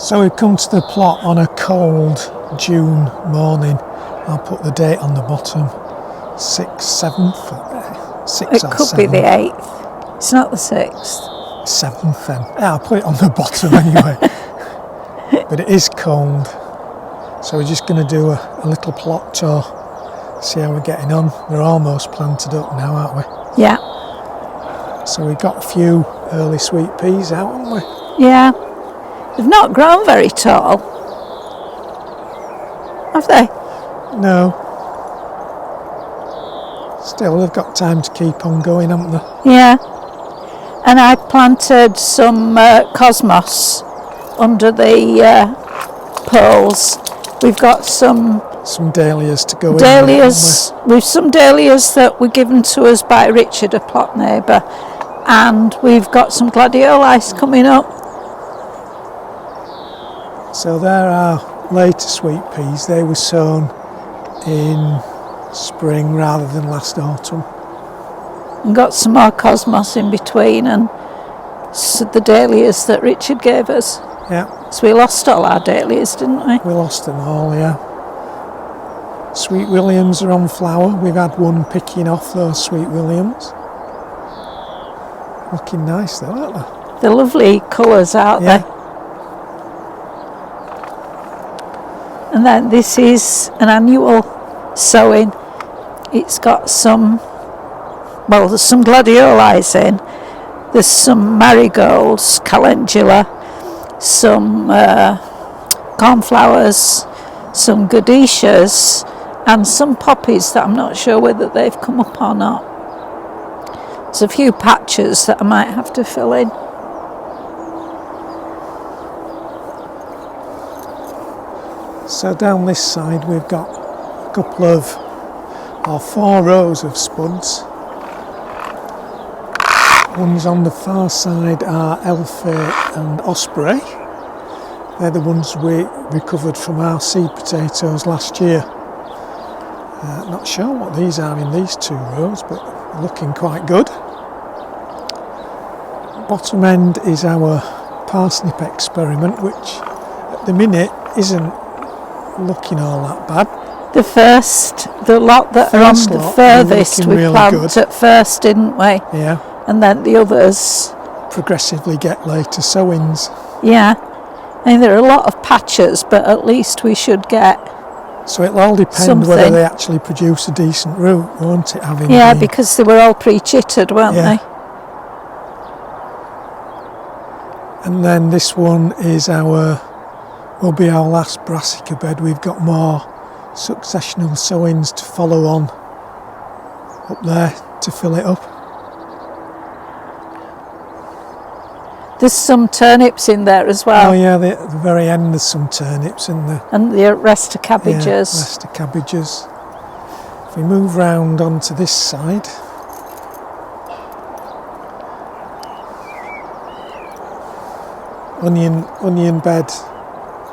So we've come to the plot on a cold June morning. I'll put the date on the bottom. 6th, 7th, 6th It or could 7th. be the 8th. It's not the 6th. 7th then. Yeah, I'll put it on the bottom anyway. But it is cold. So we're just going to do a little plot tour. See how we're getting on. We're almost planted up now, aren't we? Yeah. So we've got a few early sweet peas out, haven't we? Yeah. They've not grown very tall, have they? No. Still, they've got time to keep on going, haven't they? Yeah. And I planted some cosmos under the poles. We've got some dahlias to go dahlias. We've some dahlias that were given to us by Richard, a plot neighbour, and we've got some gladiolus coming up. So there are later sweet peas. They were sown in spring rather than last autumn. And got some more cosmos in between, and the dahlias that Richard gave us. Yeah. So we lost all our dahlias, didn't we? We lost them all, yeah. Sweet williams are on flower. We've had one picking off those sweet williams. Looking nice though, aren't they? They're lovely colours, aren't they? And then this is an annual sowing. It's got some, well, there's some gladiolus in. There's some marigolds, calendula, some cornflowers, some godetias, and some poppies that I'm not sure whether they've come up or not. There's a few patches that I might have to fill in. So down this side we've got a couple of, or 4 rows of spuds. Ones on the far side are Elfate and Osprey. They're the ones we recovered from our seed potatoes last year. Not sure what these are in these 2 rows, but they're looking quite good. Bottom end is our parsnip experiment, which at the minute isn't looking all that bad. The lot that are on the furthest, we really planted good. at first, didn't we? Yeah. And then the others Progressively get later sowings. Yeah. I mean, there are a lot of patches, but at least we should get So it'll all depend something. whether they actually produce a decent root, won't it? Having Yeah, been, because they were all pre-chittered, weren't Yeah. they? And then this one is will be our last brassica bed. We've got more successional sowings to follow on up there to fill it up. There's some turnips in there as well. Oh yeah, at the very end there's some turnips in there. And the rest of cabbages. Yeah, rest of cabbages. If we move round onto this side, onion bed,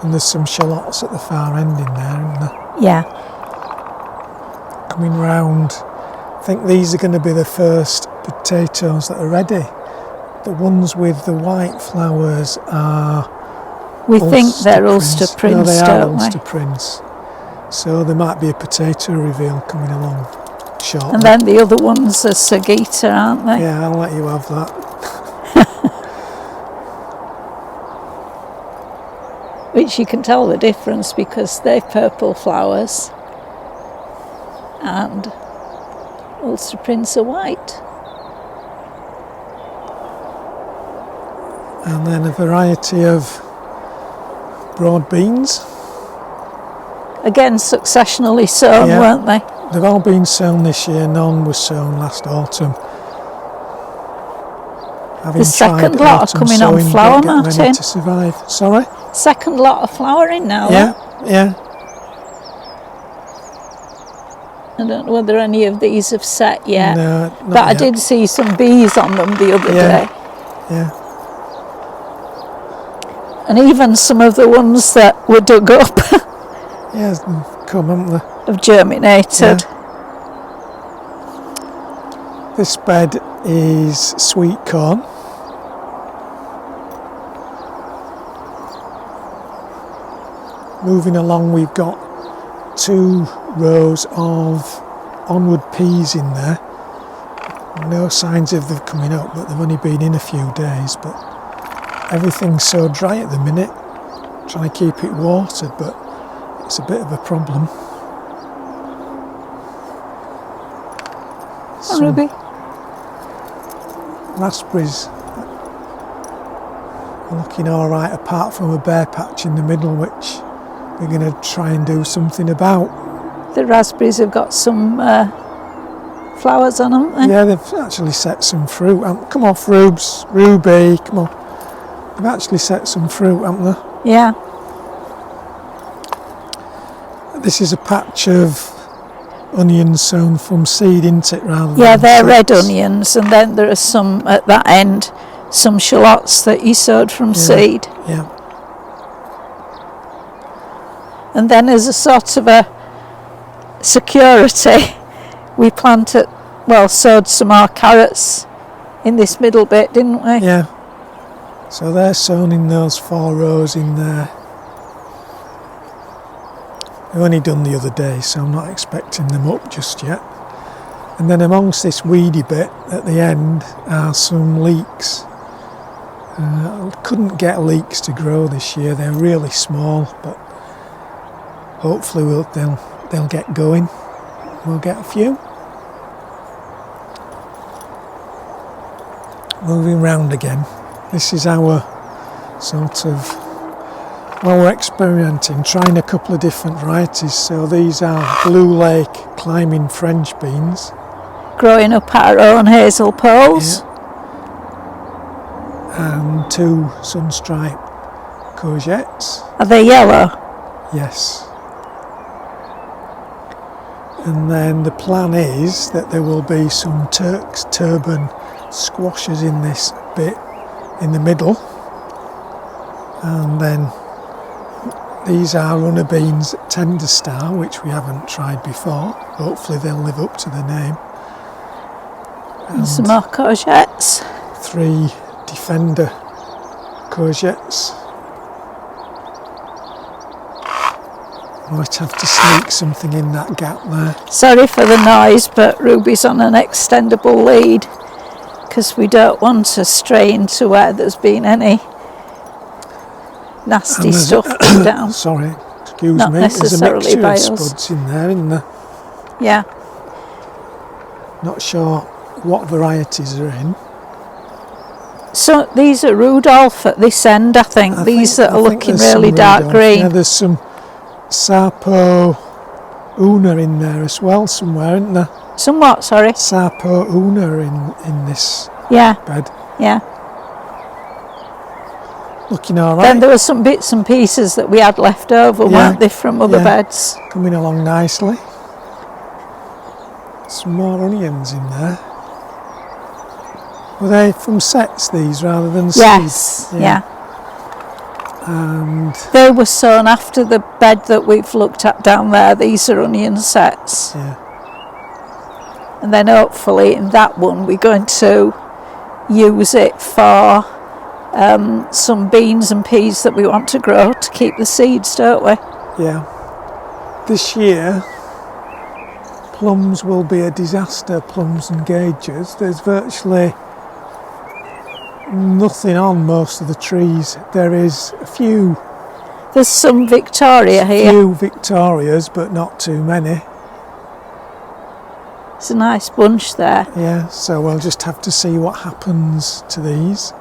and there's some shallots at the far end in there, isn't there? Yeah. Coming round, I think these are going to be the first potatoes that are ready. The ones with the white flowers are We think they're Ulster Prince, no, they are don't Ulster we? Prince. So there might be a potato reveal coming along shortly. And then the other ones are Sagita, aren't they? Yeah, I'll let you have that. Which you can tell the difference because they've purple flowers and Ulster Prince are white. And then a variety of broad beans. Again, successionally sown, Yeah. weren't they? They've all been sown this year, none was sown last autumn. Having The second tried lot are autumn coming on sowing, flower, but getting ready Martin. to survive. Sorry? Second lot of flowering now. Yeah, yeah. I don't know whether any of these have set yet. No, not But I yet. did see some bees on them the other day. Yeah. And even some of the ones that were dug up Yeah, they've come, haven't they? have germinated. Yeah. This bed is sweet corn. moving along, we've got 2 rows of onward peas in there. No signs of them coming up, but they've only been in a few days. But everything's so dry at the minute, trying to keep it watered, but it's a bit of a problem. Oh, Ruby. Raspberries are looking all right, apart from a bare patch in the middle, which we're going to try and do something about. The raspberries have got some flowers on them, haven't they? Yeah, they've actually set some fruit. Come off, Ruby, come on. They've actually set some fruit, haven't they? Yeah. This is a patch of onions sown from seed, isn't it? Yeah, they're red onions, and then there are some at that end, some shallots that you sowed from seed. Yeah. And then as a sort of a security, we sowed some more carrots in this middle bit, didn't we? Yeah. So they're sown in those 4 rows in there. I've only done the other day, so I'm not expecting them up just yet. And then amongst this weedy bit at the end are some leeks. Couldn't get leeks to grow this year. They're really small, but hopefully they'll get going. We'll get a few. Moving round again. This is our sort of, well, we're experimenting, trying a couple of different varieties. So these are Blue Lake climbing French beans. Growing up our own hazel poles. Yeah. And 2 sunstripe courgettes. Are they yellow? Yes. And then the plan is that there will be some Turk's turban squashes in this bit in the middle. And then these are runner beans Tender Star, which we haven't tried before. Hopefully they'll live up to the name. And some more courgettes. 3 Defender courgettes. Might have to sneak something in that gap there. Sorry for the noise, but Ruby's on an extendable lead because we don't want to stray into where there's been any nasty stuff put down. Sorry, excuse Not me. There's a necessarily mixture by of us. spuds in there, isn't there? Yeah. Not sure what varieties are in. So these are Rudolph at this end, I think. These that are looking really dark green. Yeah, there's some Sapo Una in there as well somewhere, isn't there? Somewhat, sorry. Sapo Una in this bed. Yeah. Looking all right. Then there were some bits and pieces that we had left over, weren't they, from other beds? Coming along nicely. Some more onions in there. Were they from sets, these, rather than seeds? Yes, yeah. And they were sown after the bed that we've looked at down there. These are onion sets. Yeah. And then hopefully in that one we're going to use it for some beans and peas that we want to grow to keep the seeds, don't we? Yeah. This year, plums will be a disaster, plums and gauges. There's virtually nothing on most of the trees. There is a few. There's some Victoria here. Few Victorias, but not too many. It's a nice bunch there. Yeah, so we'll just have to see what happens to these.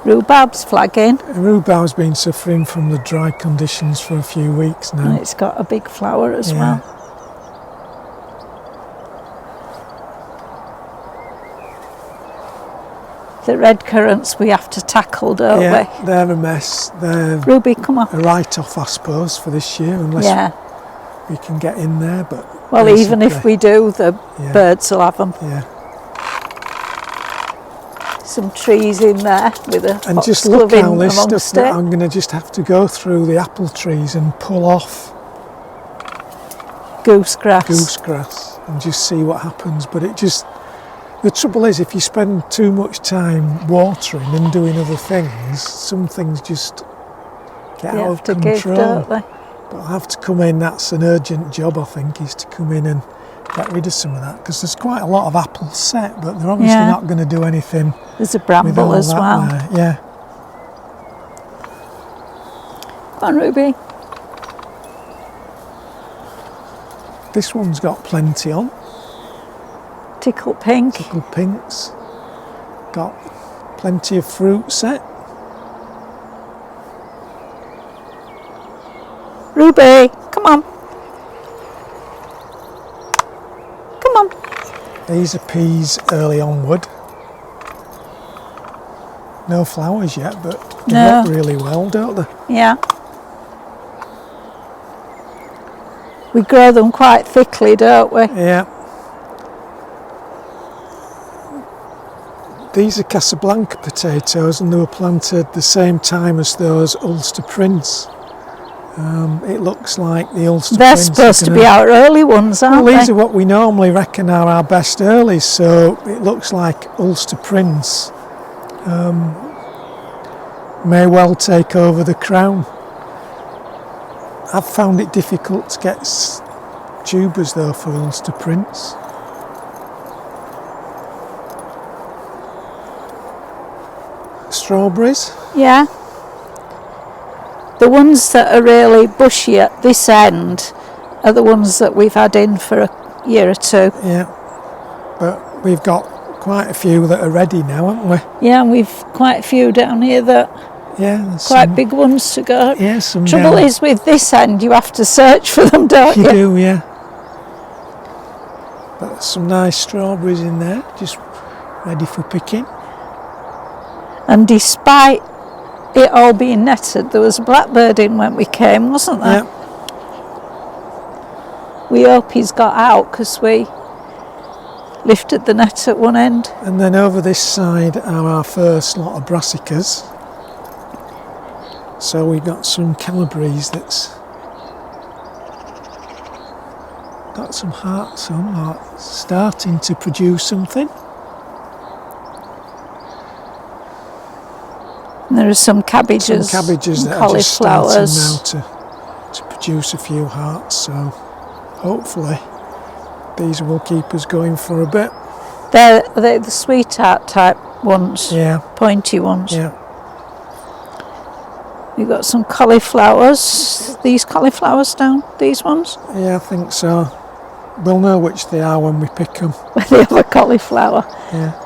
Rhubarb's flagging. Rhubarb's been suffering from the dry conditions for a few weeks now. And it's got a big flower as well. The red currants we have to tackle, don't we? They're a mess. They're Ruby, come on. a write-off, I suppose, for this year, unless we can get in there. But well, even if we do, the birds will have them. Yeah. Some trees in there with a and just look how this stuff that I'm going to just have to go through the apple trees and pull off goosegrass and just see what happens. But there's The trouble is, if you spend too much time watering and doing other things, some things just get out of control. Give, don't they? But I'll have to come in, that's an urgent job I think, is to come in and get rid of some of that, because there's quite a lot of apples set, but they're obviously not going to do anything. There's a bramble as well. There. Yeah. Come on, Ruby. This one's got plenty on. Tickle pink. Tickle pinks. Got plenty of fruit set. Ruby, come on. Come on. These are peas early onward. No flowers yet, but they look really well, don't they? Yeah. We grow them quite thickly, don't we? Yeah. These are Casablanca potatoes, and they were planted the same time as those Ulster Prince. It looks like the Ulster They're Prince supposed to be our early ones, aren't they? Well, these are what we normally reckon are our best earlies, so it looks like Ulster Prince may well take over the crown. I've found it difficult to get tubers though for Ulster Prince. Strawberries? Yeah. The ones that are really bushy at this end are the ones that we've had in for a year or two. Yeah, but we've got quite a few that are ready now, haven't we? Yeah, and we've quite a few down here that quite big ones to go. Yeah, some Trouble is with this end, you have to search for them, don't you? You do, yeah. But there's some nice strawberries in there, just ready for picking. And despite it all being netted, there was a blackbird in when we came, wasn't there? Yeah. We hope he's got out because we lifted the net at one end. And then over this side are our first lot of brassicas. So we've got some calabrese that's got some hearts on, or starting to produce something. And there are some cabbages, that are just starting now to produce a few hearts, so hopefully these will keep us going for a bit. They're the sweetheart type ones, pointy ones. Yeah. We've got some cauliflowers. These cauliflowers down, these ones? Yeah, I think so. We'll know which they are when we pick them. They have a cauliflower. Yeah.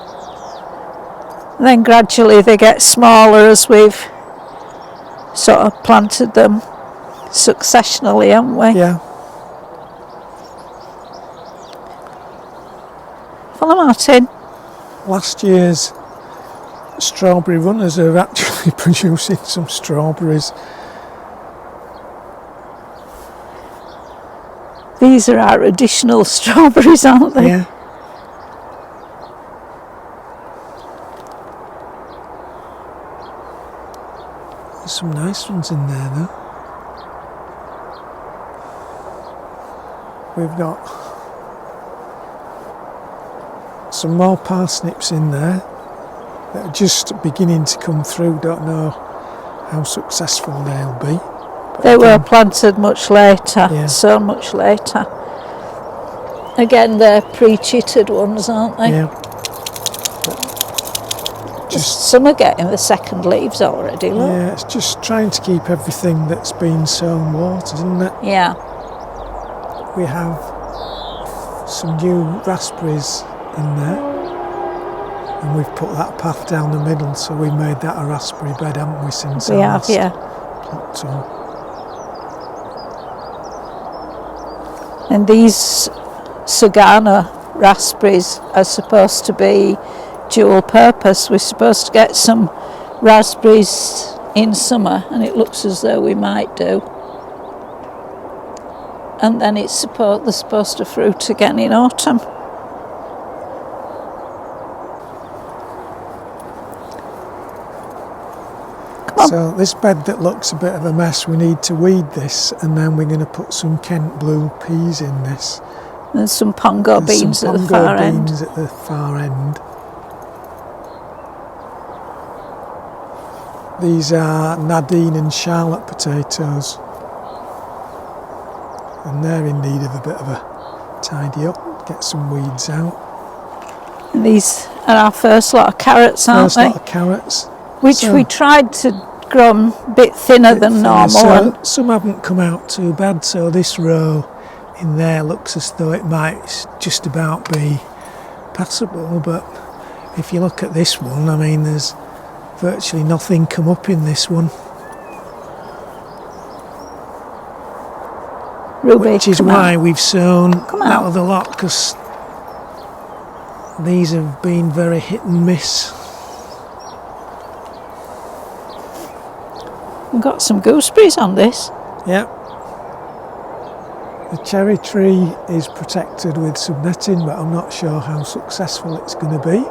And then gradually they get smaller as we've sort of planted them successionally, haven't we? Yeah. Follow Martin. Last year's strawberry runners are actually producing some strawberries. These are our additional strawberries, aren't they? Yeah. There's some nice ones in there though. We've got some more parsnips in there that are just beginning to come through. Don't know how successful they'll be. They were planted much later, Yeah. so much later. Again, they're pre-chitted ones, aren't they? Yeah. Some are getting the second leaves already, look. Yeah, it's just trying to keep everything that's been sown watered, isn't it? Yeah. We have some new raspberries in there, and we've put that path down the middle, so we made that a raspberry bed, haven't we, since We have, last yeah. plopped on. And these Sagana raspberries are supposed to be dual purpose. We're supposed to get some raspberries in summer, and it looks as though we might do. And then they're supposed to fruit again in autumn. So this bed that looks a bit of a mess, we need to weed this, and then we're going to put some Kent blue peas in this, There's some pongo There's beans some at the pongo far end. beans at the far end. These are Nadine and Charlotte potatoes, and they're in need of a bit of a tidy up, get some weeds out. And these are our first lot of carrots, aren't First they? lot of carrots. Which So- we tried to grow 'em a bit thinner bit than thinner, normal. so and some haven't come out too bad, so this row in there looks as though it might just about be passable, but if you look at this one, I mean, there's virtually nothing come up in this one, Ruby, which is come why out. we've sown Come that out. other lot, because these have been very hit and miss. We've got some gooseberries on this. Yeah. The cherry tree is protected with some netting, but I'm not sure how successful it's going to be.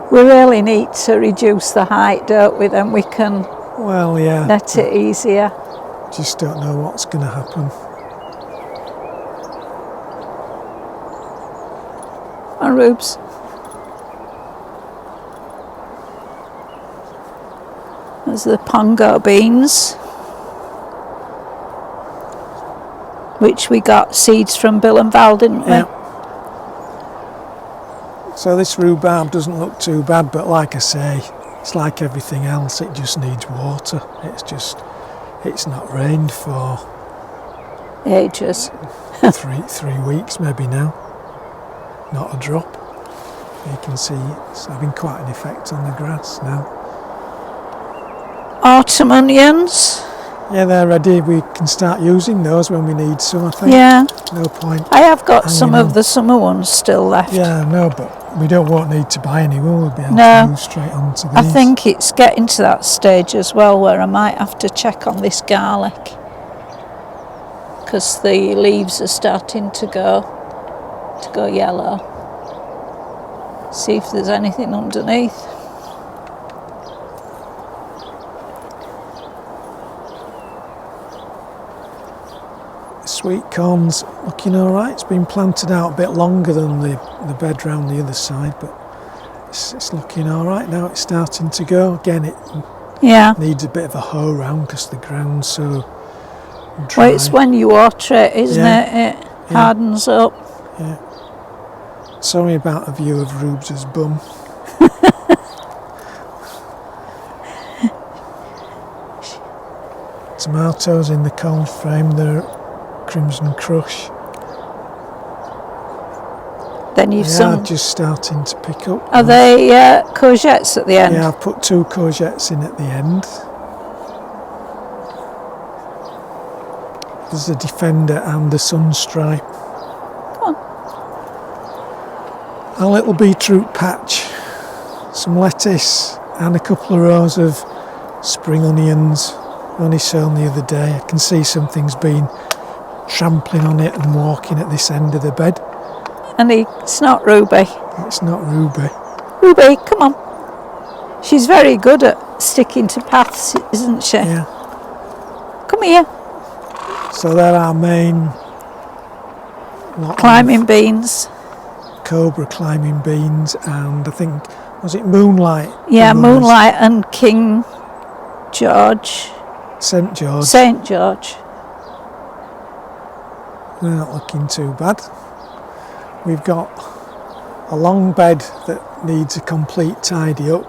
We really need to reduce the height, don't we? Then we can Well, yeah. net it easier. Just don't know what's going to happen. And Rubes. There's the pongo beans, which we got seeds from Bill and Val, didn't we? Yeah. So this rhubarb doesn't look too bad, but like I say, it's like everything else, it just needs water. It's not rained for Ages. 3 weeks maybe now. Not a drop. You can see it's having quite an effect on the grass now. Autumn onions. Yeah, they're ready. We can start using those when we need some, I think. Yeah. No point. I have got some hanging of on. the summer ones still left. Yeah, no, but we won't need to buy any, will we? We'll be able No. to move straight on to these. I think it's getting to that stage as well where I might have to check on this garlic, because the leaves are starting to go yellow. See if there's anything underneath. Sweet corn's looking all right. It's been planted out a bit longer than the bed round the other side, but it's looking all right now. It's starting to go. Again, it Yeah. needs a bit of a hoe round because the ground's so dry. Well, it's when you water it, isn't Yeah. it? It hardens up. Yeah. Sorry about a view of Rubes' bum. Tomatoes in the cold frame, they're Crimson Crush. Then you've They some. are just starting to pick up. Are now. they courgettes at the end? Yeah, I've put 2 courgettes in at the end. There's a Defender and a Sunstripe. Come on. A little beetroot patch, some lettuce, and a couple of rows of spring onions. Only sown the other day. I can see something's been trampling on it and walking at this end of the bed. And it's not Ruby. It's not Ruby. Ruby, come on. She's very good at sticking to paths, isn't she? Yeah. Come here. So they're our main lot Climbing beans. of cobra climbing beans, and I think, was it Moonlight? Yeah, the runners? Moonlight and King George. St George. St George. They're not looking too bad. We've got a long bed that needs a complete tidy up.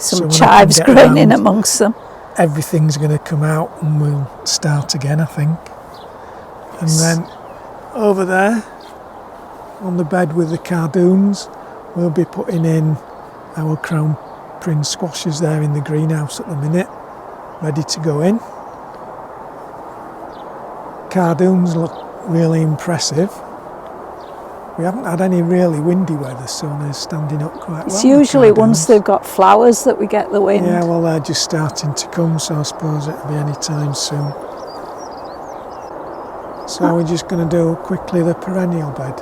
So Some when I can chives get growing in round, amongst them. everything's going to come out and we'll start again, I think. And then over there on the bed with the cardoons, we'll be putting in our crown prince squashes there in the greenhouse at the minute, ready to go in. Cardoons look really impressive. We haven't had any really windy weather, so they're standing up quite well. It's the usually cardoons. once they've got flowers that we get the wind. Yeah, well, they're just starting to come, so I suppose it'll be any time soon. So we're just going to do quickly the perennial bed.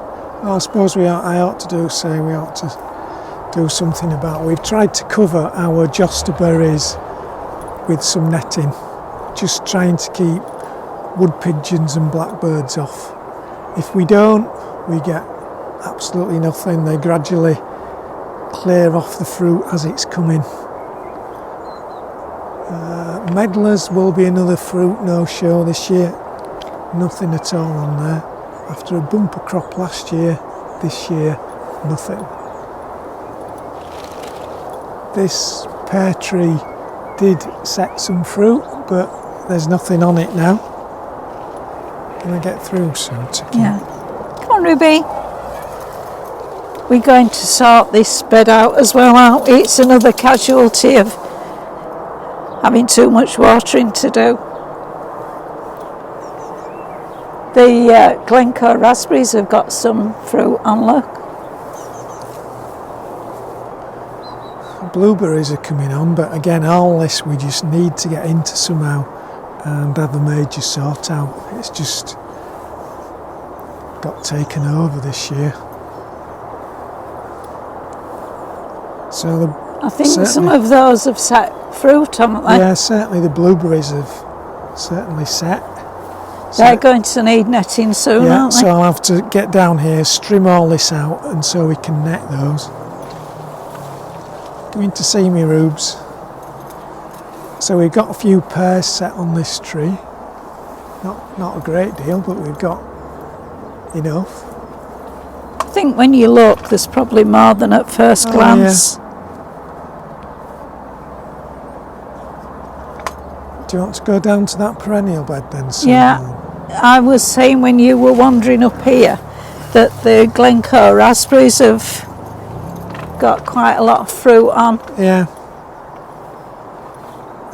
Well, I suppose we ought to do something about. We've tried to cover our joster berries with some netting, just trying to keep wood pigeons and blackbirds off. If we don't, we get absolutely nothing. They gradually clear off the fruit as it's coming. Medlars will be another fruit no-show this year. Nothing at all on there. After a bumper crop last year, this year, nothing. This pear tree did set some fruit, but there's nothing on it now. Can I get through soon? Yeah. Come on, Ruby. We're going to sort this bed out as well, aren't we? It's another casualty of having too much watering to do. The Glencoe raspberries have got some fruit on, look. Blueberries are coming on, but again, all this we just need to get into somehow and have a major sort out. It's just got taken over this year. So I think some of those have set fruit, haven't they? Yeah, certainly the blueberries have certainly set. They're going to need netting soon, yeah, aren't they? so I'll have to get down here, trim all this out, and so we can net those. Coming to see me, Rubes. So we've got a few pears set on this tree. Not a great deal, but we've got enough. I think when you look, there's probably more than at first glance. Yeah. Do you want to go down to that perennial bed then? Yeah, I was saying when you were wandering up here that the Glencoe raspberries have got quite a lot of fruit on. Yeah.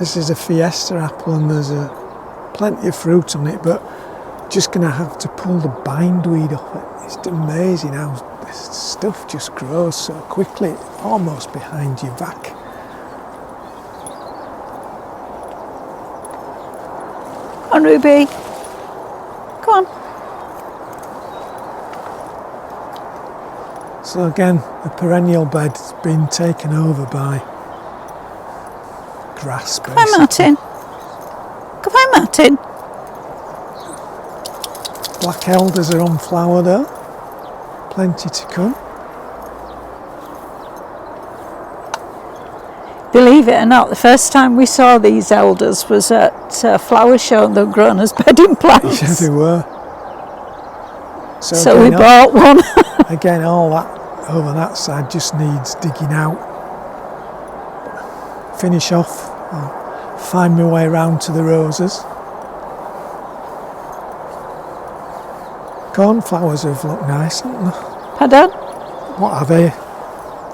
This is a Fiesta apple and there's plenty of fruit on it, but just going to have to pull the bindweed off it. It's amazing how this stuff just grows so quickly, almost behind your back. Come on, Ruby. Come on. So again, the perennial bed's been taken over by grass, basically. Come on, Martin. Come on, Martin. Black elders are on flower though. Plenty to come. Believe it or not, the first time we saw these elders was at a flower show and they were grown as bedding plants. Yeah, they were. So we bought one. Again, all that over that side just needs digging out. Finish off. I'll find my way round to the roses. Cornflowers have looked nice, haven't they? Pardon? What are they?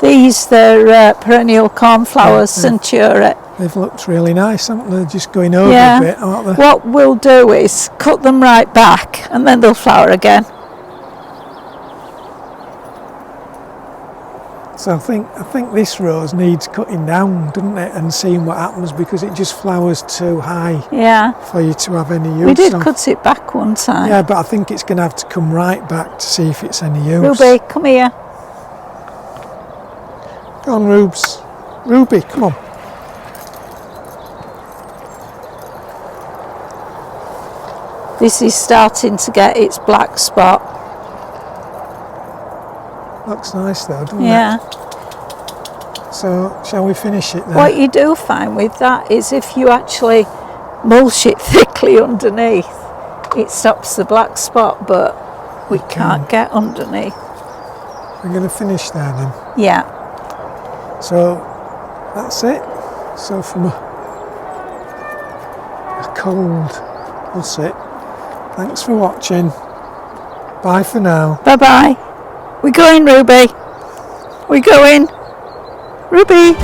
These, they're perennial cornflowers, Centura. They've looked really nice, haven't they? Just going over a bit, aren't they? What we'll do is cut them right back and then they'll flower again. So I think this rose needs cutting down, doesn't it, and seeing what happens, because it just flowers too high for you to have any use. We did cut it back one time. Yeah, but I think it's going to have to come right back to see if it's any use. Ruby, come here. Go on, Rubes. Ruby, come on. This is starting to get its black spot. Looks nice though, doesn't it? So, shall we finish it then? What you do find with that is if you actually mulch it thickly underneath, it stops the black spot, but we can't get underneath. We're going to finish there then? Yeah. So, that's it. So from a cold, that's it. Thanks for watching. Bye for now. Bye-bye. We're going, Ruby. We're going. Ruby.